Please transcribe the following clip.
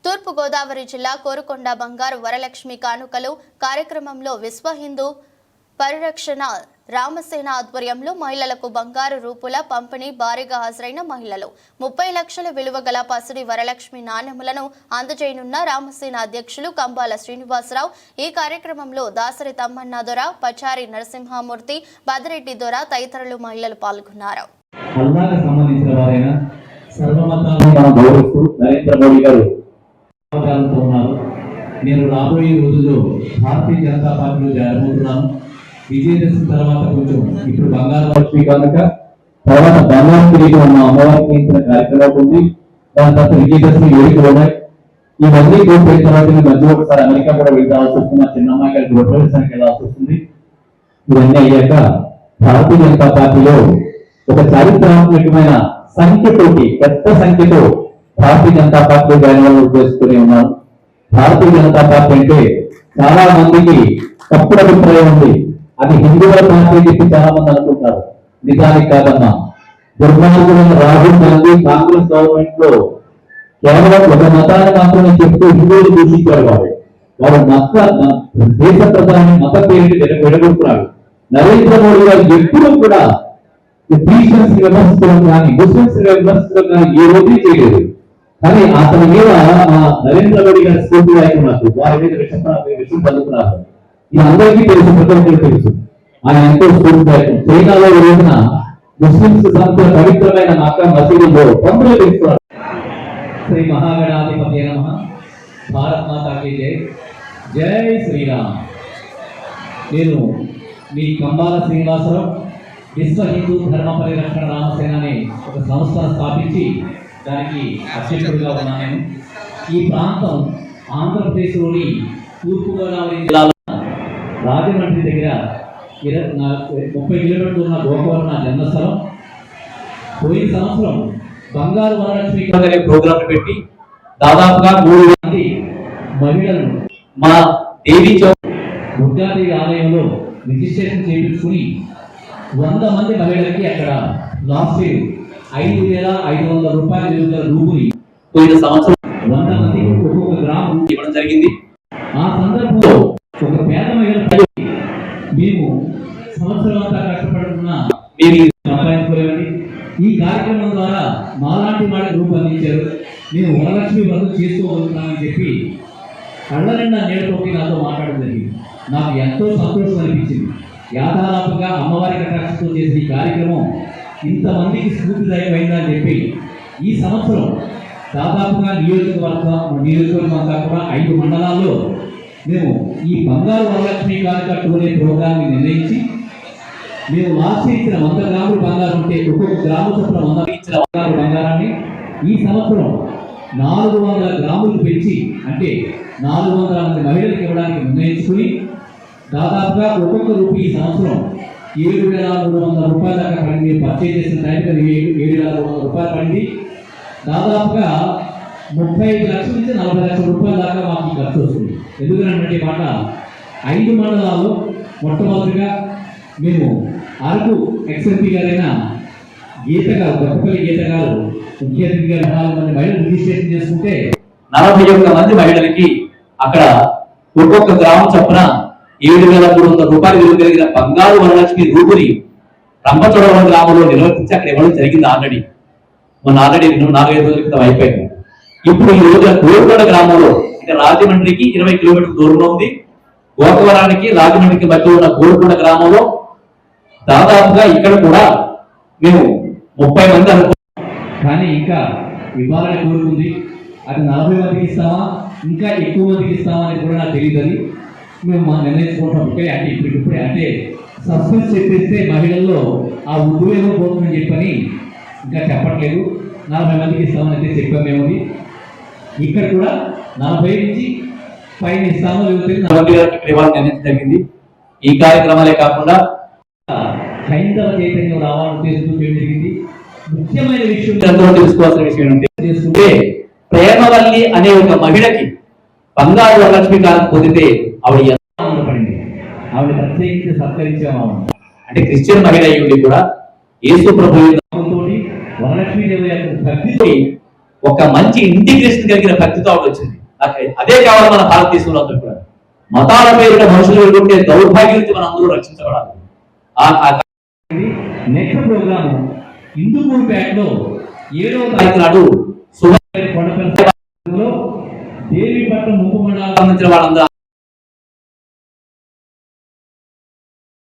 తూర్పు గోదావరి జిల్లా కోరుకొండ బంగారు వరలక్ష్మి కానుకలు కార్యక్రమంలో విశ్వ హిందూ పరిరక్షణ రామసేన ఆధ్వర్యంలో మహిళలకు బంగారు రూపుల పంపిణీ భారీగా హాజరైన మహిళలు 30 లక్షల విలువ గల పసిడి వరలక్ష్మి నాణెములను అందజేయనున్న రామసేన అధ్యక్షులు కంబాల శ్రీనివాసరావు ఈ కార్యక్రమంలో దాసరి తమ్మన్న దొర పచారి నరసింహమూర్తి బదిరెడ్డి దొర తదితరులు మహిళలు పాల్గొన్నారు. నేను రాబోయే రోజుల్లో భారతీయ జనతా పార్టీలో చేరబోతున్నాను. విజయదశమి తర్వాత కొంచెం ఇప్పుడు బంగారు లక్ష్మి కనుక తర్వాత బంగారు తిరిగి ఉన్న అమ్మవారికి ఇచ్చిన కార్యక్రమం ఉంది. దాని తర్వాత విజయదశమి వేడుకలు ఉన్నాయి. ఇవన్నీ కోరిన తర్వాత మధ్య ఒకసారి అమెరికా కూడా వెళ్ళాల్సి వస్తుంది. మా చిన్నమ్మాయి గారికి గొప్పవేశానికి వెళ్ళాల్సి వస్తుంది. ఇవన్నీ అయ్యాక భారతీయ జనతా పార్టీలో ఒక చారిత్రాత్మకమైన సంఖ్యతోటి పెద్ద సంఖ్యతో భారతీయ జనతా పార్టీలో జాయిన్ చేసుకుని ఉన్నారు. భారతీయ జనతా పార్టీ అంటే చాలా మందికి తప్పుడు అభిప్రాయం ఉంది. అది హిందువుల పార్టీ చెప్పి చాలా మంది అనుకుంటారు. నిజానికి కాదమ్మా. దుర్మార్గులైన రాహుల్ గాంధీ కాంగ్రెస్ గవర్నమెంట్ లో కేవలం ఒక మతాన్ని మాత్రమే చెప్తూ హిందువులు దూషించాడు. వాడు దేశ ప్రధాని మత పేరుని విడగొడుతున్నాడు. నరేంద్ర మోడీ గారు ఎప్పుడూ కూడా క్రిస్టియన్స్ విమర్శించడం కానీ ముస్లింస్ విమర్శించడం కానీ ఏ రోజు చేయలేదు. కానీ అతని మీద నరేంద్ర మోడీ గారి స్ఫూర్తి వాయిస్తున్నారు. వారి మీద విషయం చదువుతున్నారు. ఇది అందరికీ తెలుసు, ప్రపంచంలో తెలుసు. ఆయన ఎంతో స్ఫూర్తిదాయకం. చైనాలో ఈ రోజున ముస్లింస్ సంస్థ పవిత్రమైన మక్కా మసీదులో పండుగ చేస్తున్నారు. శ్రీ మహాగణాధిపతి నమః. భారత్ మాతాకి జై. జై శ్రీరామ్. నేను మీ కంబాల శ్రీనివాసరావు విశ్వ హిందూ ధర్మ పరిరక్షణ రామసేన అనే ఒక సంస్థను స్థాపించి దానికి అధ్యక్షుడిగా ఉన్నాను. నేను ఈ ప్రాంతం ఆంధ్రప్రదేశ్లోని తూర్పుగోదావరి జిల్లాలో రాజమండ్రి దగ్గర 30 కిలోమీటర్లు ఉన్న గోకవరం నా జన్మస్థలం. పోయిన సంవత్సరం బంగారు వరలక్ష్మి అనే ప్రోగ్రాం పెట్టి దాదాపుగా 3 మంది మహిళలను మా దేవీ చౌక్ దుర్గాదేవి ఆలయంలో రిజిస్ట్రేషన్ చేయించుకుని 100 మంది మహిళలకి అక్కడ లాస్ట్ ఇయర్ 5,500 రూపాయల విలువ రూపుని పోయిన సంవత్సరం 100 మంది ఒక్కొక్క గ్రామం ఇవ్వడం జరిగింది. ఆ సందర్భంలో ఒక పేద మహిళ మేము సంవత్సరం అంతా కష్టపడుతున్నా మేము సంపాదించుకోలేమండి. ఈ కార్యక్రమం ద్వారా మాలాంటి వాడికి రూపొందించారు. మేము వరలక్ష్మి వ్రతం చేసుకోగలుగుతున్నామని చెప్పి కళ్ళ నిండా నేడుతోటి నాతో మాట్లాడడం జరిగింది. నాకు ఎంతో సంతోషం అనిపించింది. యాథారాపంగా అమ్మవారి కటాక్షతో చేసిన ఈ కార్యక్రమం ఇంతమందికి స్ఫూర్తిదాయకమైందని చెప్పి ఈ సంవత్సరం దాదాపుగా నియోజకవర్గం అంతా కూడా 5 మండలాల్లో మేము ఈ బంగారు వరలక్ష్మి కానుక అనే ప్రోగ్రాన్ని నిర్ణయించి మేము లాస్ట్ ఇచ్చిన 100 గ్రాములు బంగారం ఉంటే ఒక్కొక్క గ్రాము చొప్పున 100 ఇచ్చిన బంగారాన్ని ఈ సంవత్సరం 400 గ్రాములు పెంచి అంటే 400 మంది మహిళలకు ఇవ్వడానికి నిర్ణయించుకుని దాదాపుగా ఒక్కొక్క రూపాయి ఈ సంవత్సరం 7,300 రూపాయల దాకా పడింది. పర్చేజ్ చేసిన టైంకి 7,300 రూపాయలు పడింది. దాదాపుగా 35 లక్షల నుంచి 40 లక్షల రూపాయల దాకా మాకు ఖర్చు వస్తుంది. ఎందుకంటే మాట 5 మండలాల్లో మొట్టమొదటిగా మేము అరకు ఎక్స్ఎంపీ గారైన గీత గారు గొప్పపల్లి గీత గారు ముఖ్య అతిథిగా 4 మంది మహిళలు రిజిస్ట్రేషన్ చేసుకుంటే 41 మంది మహిళలకి అక్కడ ఒక్కొక్క గ్రామం చొప్పున 7,300 రూపాయలు విలువ కలిగిన బంగారు వరలక్ష్మి రూపుని రంపచోడవరం గ్రామంలో నిర్వర్తించి అక్కడ ఇవ్వడం జరిగింది. ఆల్రెడీ 4-5 రోజుల క్రితం అయిపోయింది. ఇప్పుడు ఈ రోజు కోరుకొండ గ్రామంలో అంటే రాజమండ్రికి 20 కిలోమీటర్ల దూరంలో ఉంది. గోకవరానికి రాజమండ్రికి మధ్య ఉన్న కోరుకొండ గ్రామంలో దాదాపుగా ఇక్కడ కూడా మేము 30 మంది అనుకుంటున్నాం. కానీ ఇంకా ఇవ్వాలని కోరుకుంది. అది 40 మందికి ఇస్తామా ఇంకా ఎక్కువ మందికి ఇస్తామా అని కూడా నాకు తెలియదు. మేము మా నిర్ణయించుకుంటాం. అంటే ఇప్పుడిప్పుడే అంటే సస్పెన్స్ చెప్పేస్తే మహిళల్లో ఆ ఉద్వేగం పోతుందని చెప్పని ఇంకా చెప్పట్లేదు. 40 మందికి ఇస్తామని అయితే చెప్పాం. మేము ఇక్కడ కూడా 40 నుంచి పైన ఇస్తామో నిర్ణయించడం జరిగింది. ఈ కార్యక్రమాలే కాకుండా హైందవ చైతన్యం రావాలని ఉద్దేశంతో జరిగింది. ముఖ్యమైన విషయం తెలుసుకోవాల్సిన విషయం ఏంటంటే ప్రేమవల్లి అనే ఒక మహిళకి బంగారు వరలక్ష్మి కాలం పొందితే ఆవిడ ఎంత ఆనందపడింది. ఆవిడ ప్రత్యేకించి సత్కరించాము. అంటే క్రిస్టియన్ మహిళ అయ్యి కూడా యేసు ప్రభువు వరలక్ష్మీదేవి యొక్క భక్తితో ఒక మంచి ఇంటిగ్రేషన్ కలిగిన భక్తితో ఆవిడ వచ్చింది. అదే కావాలి మన భారతదేశంలో అందరూ కూడా. మతాల పేరున మనుషులు ఎదుర్కొంటే దౌర్భాగ్యం నుంచి మనం అందరూ రక్షించబడాలి. నెక్స్ట్ ప్రోగ్రామ్ హిందూపూర్పేటలో 7వ తారీఖు నాడు దేవీపట్నం ముప్పు మండలానికి సంబంధించిన వాళ్ళందరూ